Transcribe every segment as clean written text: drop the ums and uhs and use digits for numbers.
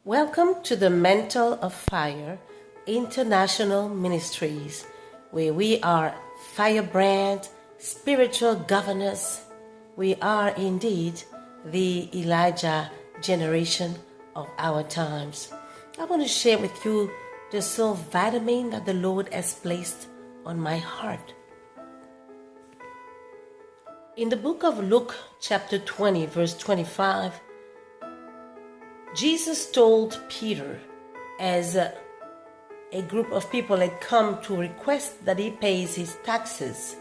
Welcome to the Mantle of Fire International Ministries, where we are firebrand, spiritual governors. We are indeed the Elijah generation of our times. I want to share with you the soul vitamin that the Lord has placed on my heart. In the book of Luke, chapter 20, verse 25, Jesus told Peter, as a group of people had come to request that he pays his taxes,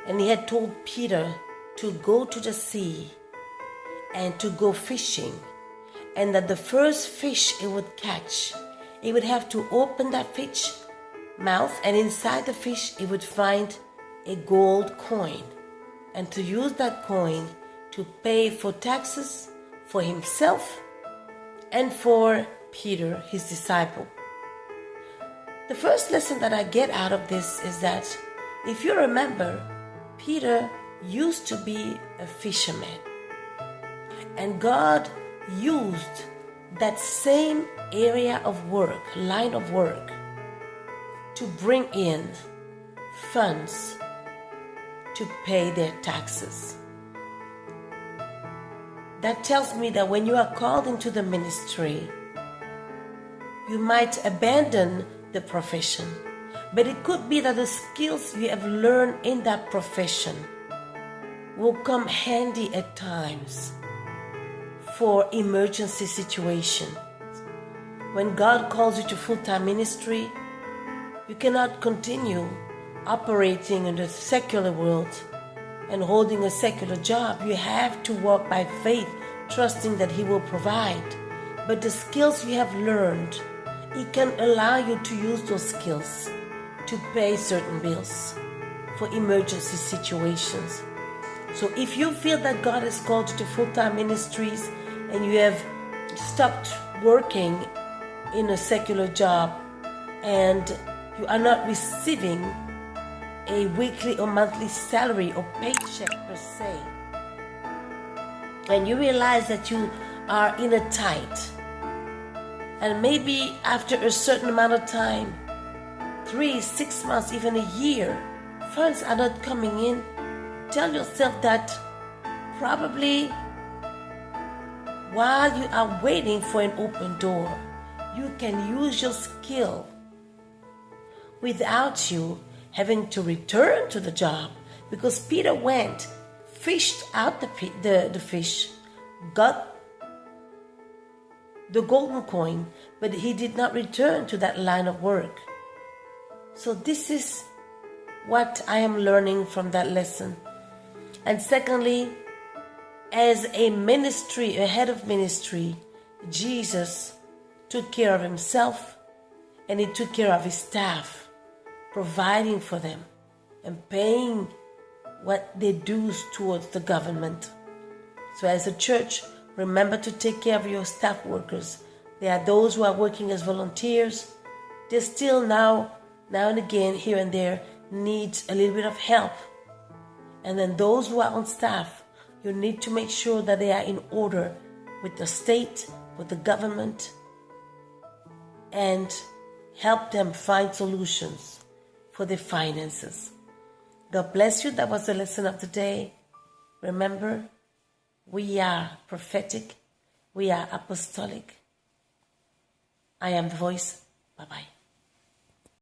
and he had told Peter to go to the sea and to go fishing, and that the first fish he would catch, he would have to open that fish mouth, and inside the fish he would find a gold coin, and to use that coin to pay for taxes for himself and for Peter, his disciple. The first lesson that I get out of this is that, if you remember, Peter used to be a fisherman, and God used that same area of work, line of work, to bring in funds to pay their taxes. That tells me that when you are called into the ministry, you might abandon the profession, but it could be that the skills you have learned in that profession will come handy at times for emergency situations. When God calls you to full-time ministry, you cannot continue operating in the secular world and holding a secular job. You have to walk by faith, trusting that He will provide. But the skills you have learned, He can allow you to use those skills to pay certain bills for emergency situations. So if you feel that God has called you to full-time ministries and you have stopped working in a secular job and you are not receiving a weekly or monthly salary or paycheck per se, and you realize that you are in a tight, and maybe after a certain amount of time, 3, 6 months, even a year, funds are not coming in, tell yourself that probably while you are waiting for an open door, you can use your skill without you having to return to the job, because Peter went, fished out the fish, got the golden coin, but he did not return to that line of work. So this is what I am learning from that lesson. And secondly, as a ministry, a head of ministry, Jesus took care of himself and he took care of his staff, providing for them and paying what they do towards the government. So as a church, remember to take care of your staff workers. There are those who are working as volunteers. They still now and again, here and there, need a little bit of help. And then those who are on staff, you need to make sure that they are in order with the state, with the government, and help them find solutions for their finances. God bless you. That was the lesson of the day. Remember, we are prophetic. We are apostolic. I am the voice. Bye-bye.